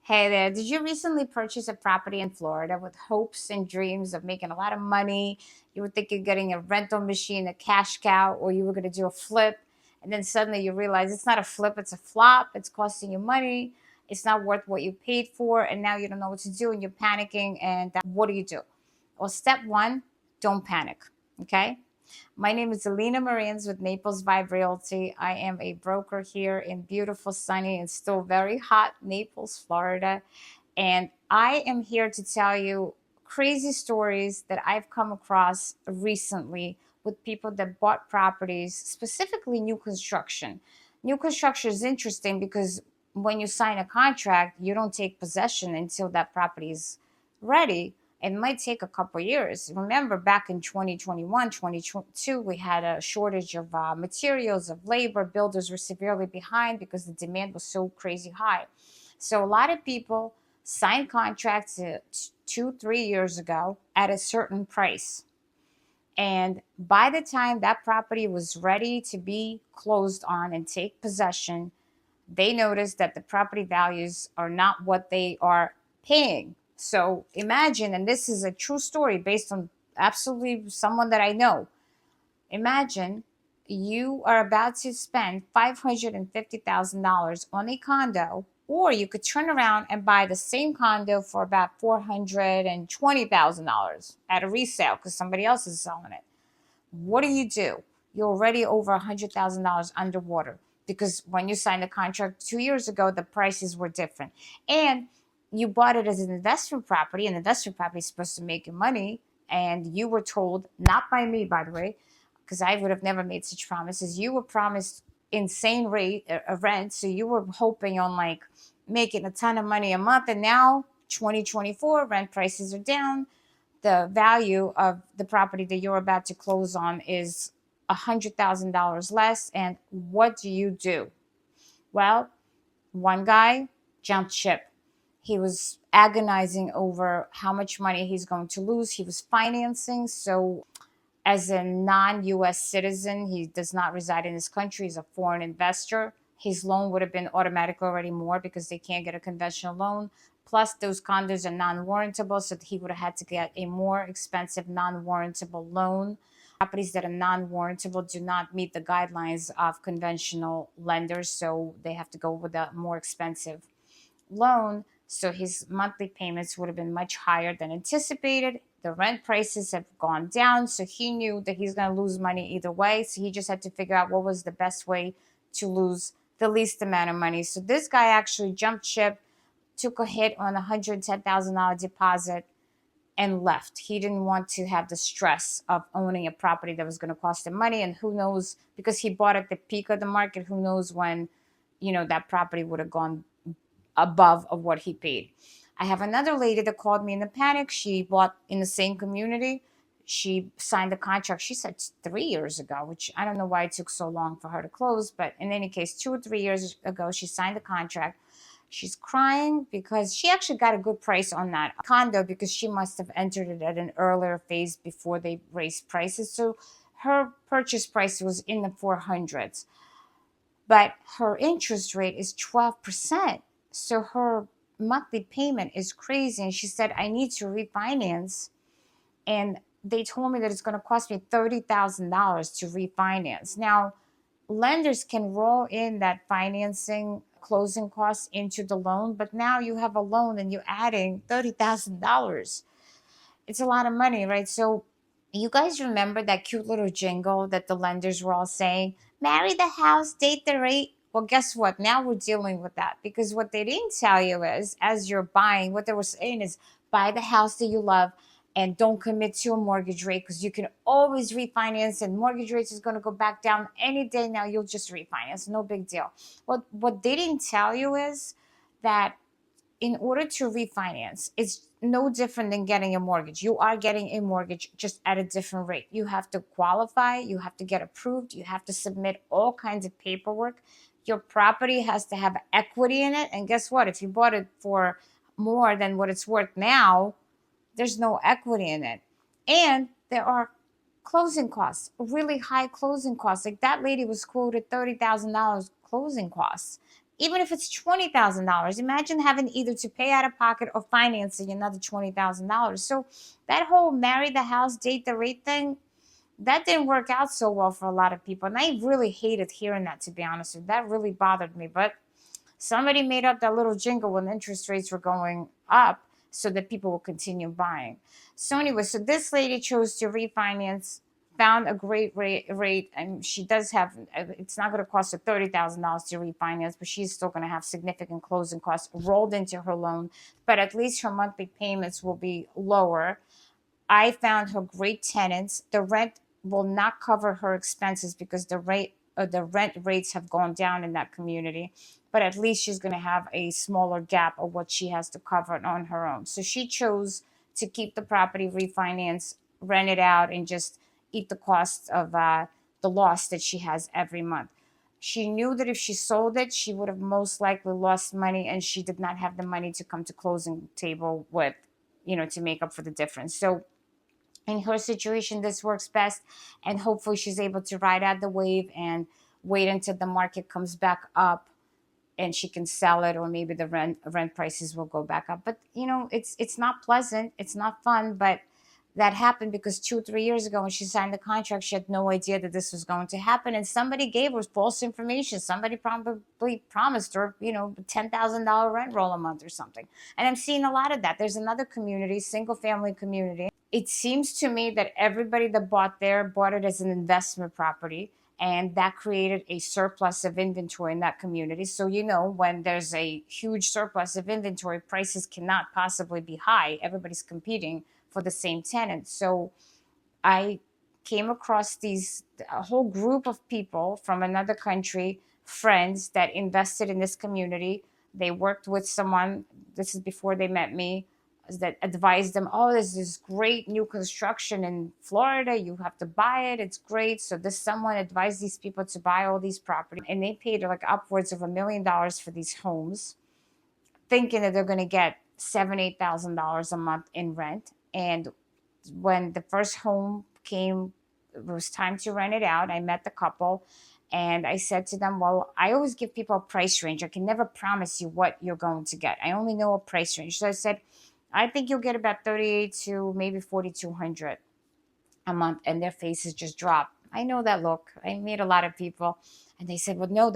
Hey there, did you recently purchase a property in Florida with hopes and dreams of making a lot of money? You were thinking getting a rental machine, a cash cow, or you were going to do a flip. And then suddenly you realize it's not a flip, it's a flop. It's costing you money. It's not worth what you paid for. And now you don't know what to do and you're panicking. And what do you do? Well, step one, don't panic. Okay. My name is Alina Marians with Naples Vibe Realty. I am a broker here in beautiful, sunny, and still very hot Naples, Florida. And I am here to tell you crazy stories that I've come across recently with people that bought properties, specifically new construction. New construction is interesting because when you sign a contract, you don't take possession until that property is ready. It might take a couple of years. Remember, back in 2021, 2022, we had a shortage of materials, of labor. Builders were severely behind because the demand was so crazy high. So a lot of people signed contracts 2, 3 years ago at a certain price. And by the time that property was ready to be closed on and take possession, they noticed that the property values are not what they are paying. So imagine, and this is a true story based on absolutely someone that I know. Imagine you are about to spend $550,000 on a condo, or you could turn around and buy the same condo for about $420,000 at a resale because somebody else is selling it. What do? You're already over $100,000 underwater because when you signed the contract 2 years ago, the prices were different. And you bought it as an investment property, and investment property is supposed to make you money. And you were told, not by me, by the way, because I would have never made such promises. You were promised insane rate of rent, so you were hoping on like making a ton of money a month. And now, 2024, rent prices are down. The value of the property that you're about to close on is $100,000 less. And what do? Well, one guy jumped ship. He was agonizing over how much money he's going to lose. He was financing. So, as a non US citizen, he does not reside in this country. He's a foreign investor. His loan would have been automatically already more because they can't get a conventional loan. Plus, those condos are non warrantable, so he would have had to get a more expensive non warrantable loan. Properties that are non warrantable do not meet the guidelines of conventional lenders, so they have to go with a more expensive loan, so his monthly payments would have been much higher than anticipated. The rent prices have gone down, so he knew that he's going to lose money either way. So he just had to figure out what was the best way to lose the least amount of money. So this guy actually jumped ship, took a hit on a $110,000 deposit, and left. He didn't want to have the stress of owning a property that was going to cost him money. And who knows, because he bought at the peak of the market, who knows when, that property would have gone above of what he paid. I have another lady that called me in a panic. She bought in the same community. She signed the contract, she said 3 years ago, which I don't know why it took so long for her to close. But in any case, 2 or 3 years ago, she signed the contract. She's crying because she actually got a good price on that condo because she must have entered it at an earlier phase before they raised prices. So her purchase price was in the 400s, but her interest rate is 12%. So her monthly payment is crazy. And she said, I need to refinance. And they told me that it's going to cost me $30,000 to refinance. Now, lenders can roll in that financing closing costs into the loan, but now you have a loan and you're adding $30,000. It's a lot of money, right? So you guys remember that cute little jingle that the lenders were all saying, marry the house, date the rate? Well, guess what? Now we're dealing with that because what they didn't tell you is, as you're buying, what they were saying is buy the house that you love and don't commit to a mortgage rate because you can always refinance and mortgage rates is going to go back down any day now. You'll just refinance. No big deal. What they didn't tell you is that in order to refinance, it's no different than getting a mortgage. You are getting a mortgage just at a different rate. You have to qualify, you have to get approved, you have to submit all kinds of paperwork. Your property has to have equity in it. And guess what? If you bought it for more than what it's worth now, there's no equity in it. And there are closing costs, really high closing costs. Like that lady was quoted $30,000 closing costs. Even if it's $20,000, imagine having either to pay out of pocket or financing another $20,000. So that whole marry the house, date the rate thing, that didn't work out so well for a lot of people. And I really hated hearing that, to be honest with you. That really bothered me. But somebody made up that little jingle when interest rates were going up so that people will continue buying. So anyway, so this lady chose to refinance, found a great rate, and she does have, it's not going to cost her $30,000 to refinance, but she's still going to have significant closing costs rolled into her loan, but at least her monthly payments will be lower. I found her great tenants. The rent will not cover her expenses because the rent rates have gone down in that community, but at least she's going to have a smaller gap of what she has to cover on her own. So she chose to keep the property, refinance, rent it out, and just eat the cost of the loss that she has every month. She knew that if she sold it, she would have most likely lost money, and she did not have the money to come to closing table with, to make up for the difference. So in her situation, this works best, and hopefully she's able to ride out the wave and wait until the market comes back up and she can sell it, or maybe the rent prices will go back up. But it's not pleasant, it's not fun, but that happened because 2 3 years ago when she signed the contract, she had no idea that this was going to happen, and somebody gave her false information. Somebody probably promised her $10,000 rent roll a month or something. And I'm seeing a lot of that. There's another community, single family community. It seems to me that everybody that bought there bought it as an investment property, and that created a surplus of inventory in that community. So, when there's a huge surplus of inventory, prices cannot possibly be high. Everybody's competing for the same tenant. So I came across a whole group of people from another country, friends that invested in this community. They worked with someone, this is before they met me, that advised them, oh, there's this great new construction in Florida. You have to buy it. It's great. So this someone advised these people to buy all these properties, and they paid like upwards of $1 million for these homes, thinking that they're going to get $7,000-8,000 a month in rent. And when the first home came, it was time to rent it out. I met the couple, and I said to them, well, I always give people a price range. I can never promise you what you're going to get. I only know a price range. So I said, I think you'll get about 38 to maybe 4,200 a month. And their faces just dropped. I know that look. I meet a lot of people, and they said, well, no,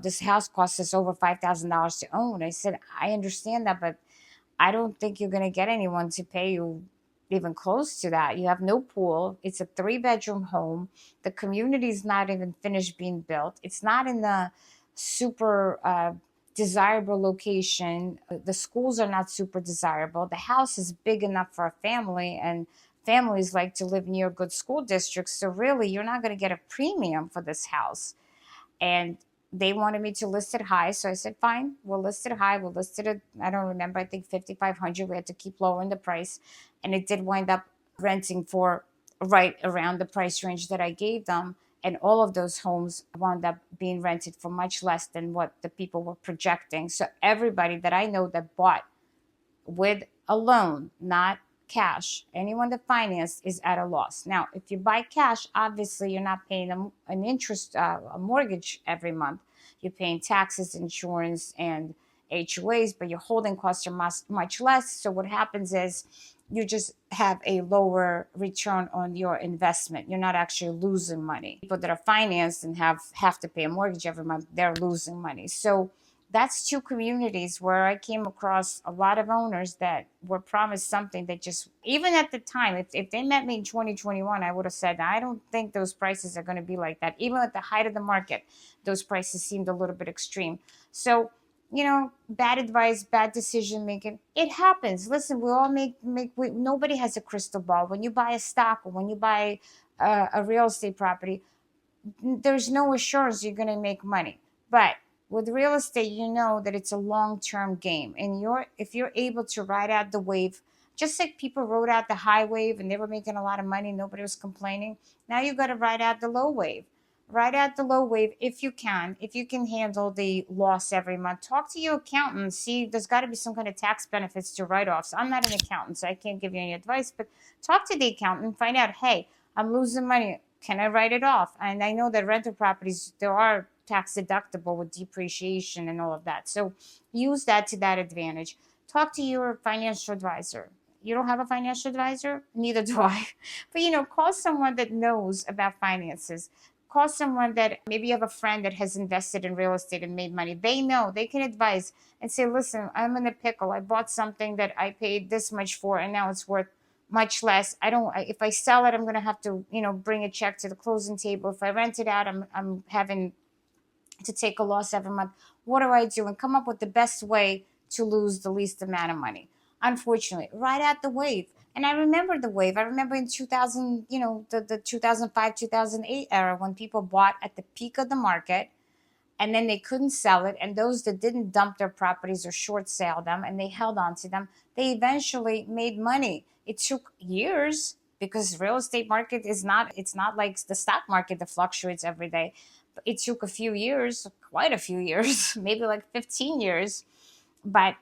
this house costs us over $5,000 to own. I said, I understand that, but I don't think you're going to get anyone to pay you even close to that. You have no pool. It's a 3-bedroom home. The community is not even finished being built. It's not in the super desirable location. The schools are not super desirable. The house is big enough for a family, and families like to live near good school districts. So really, you're not going to get a premium for this house. And they wanted me to list it high. So I said, fine, we'll list it high. We'll list it at, I don't remember, I think 5,500. We had to keep lowering the price. And it did wind up renting for right around the price range that I gave them. And all of those homes wound up being rented for much less than what the people were projecting. So everybody that I know that bought with a loan, not cash, anyone that financed, is at a loss. Now, if you buy cash, obviously you're not paying an interest, a mortgage every month. You're paying taxes, insurance, and HOAs, but your holding costs are much less. So what happens is you just have a lower return on your investment. You're not actually losing money. People that are financed and have to pay a mortgage every month, they're losing money. So that's 2 communities where I came across a lot of owners that were promised something that just, even at the time, if they met me in 2021, I would have said, I don't think those prices are going to be like that. Even at the height of the market, those prices seemed a little bit extreme. So, bad advice, bad decision making, it happens. Listen, we all nobody has a crystal ball. When you buy a stock or when you buy a real estate property, there's no assurance you're going to make money. But with real estate, you know that it's a long-term game. And if you're able to ride out the wave, just like people rode out the high wave and they were making a lot of money, nobody was complaining. Now you got to ride out the low wave. Ride out the low wave if you can handle the loss every month. Talk to your accountant. See, there's got to be some kind of tax benefits to write-offs. I'm not an accountant, so I can't give you any advice, but talk to the accountant and find out, hey, I'm losing money. Can I write it off? And I know that rental properties, there are tax deductible with depreciation and all of that. So use that to that advantage. Talk to your financial advisor. You don't have a financial advisor? Neither do I. But call someone that knows about finances. Call someone that maybe you have a friend that has invested in real estate and made money. They know, they can advise and say, listen, I'm in a pickle. I bought something that I paid this much for and now it's worth much less. If I sell it, I'm going to have to, bring a check to the closing table. If I rent it out, I'm having to take a loss every month. What do I do? And come up with the best way to lose the least amount of money. Unfortunately, right at the wave. And I remember the wave. I remember in 2000, the 2005, 2008 era when people bought at the peak of the market and then they couldn't sell it. And those that didn't dump their properties or short sale them and they held on to them, they eventually made money. It took years because real estate market it's not like the stock market that fluctuates every day. It took a few years, quite a few years, maybe like 15 years. But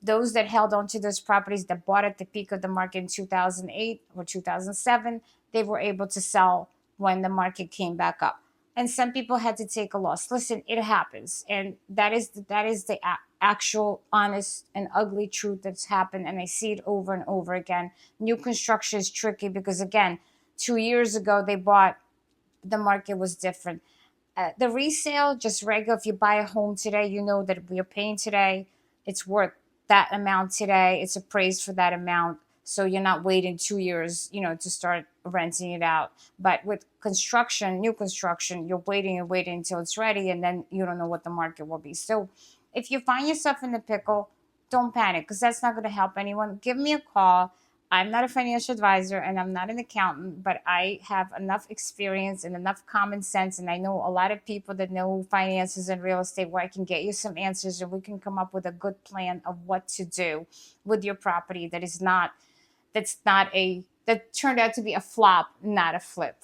those that held on to those properties that bought at the peak of the market in 2008 or 2007, they were able to sell when the market came back up. And some people had to take a loss. Listen, it happens. And that is the actual honest and ugly truth that's happened. And I see it over and over again. New construction is tricky because, again, 2 years ago, they bought, the market was different. The resale, just regular, if you buy a home today, you know that you're paying today, it's worth that amount today. It's appraised for that amount. So you're not waiting 2 years, to start renting it out. But with construction, new construction, you're waiting until it's ready, and then you don't know what the market will be. So if you find yourself in the pickle, don't panic because that's not going to help anyone. Give me a call. I'm not a financial advisor and I'm not an accountant, but I have enough experience and enough common sense. And I know a lot of people that know finances and real estate where I can get you some answers and we can come up with a good plan of what to do with your property that turned out to be a flop, not a flip.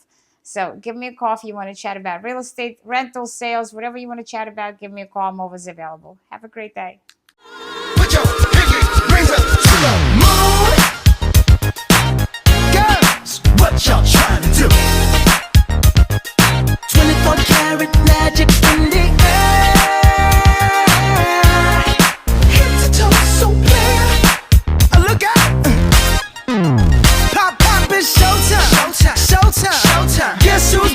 So give me a call if you want to chat about real estate, rental, sales, whatever you want to chat about. Give me a call. I'm always available. Have a great day. Put your pinky rings up to the moon. Girls, what y'all trying to do? 24 karat magic in the air. Head to toe, so clear. Look out. Pop, pop, it's showtime. Showtime. Showtime. Showtime. Guess who's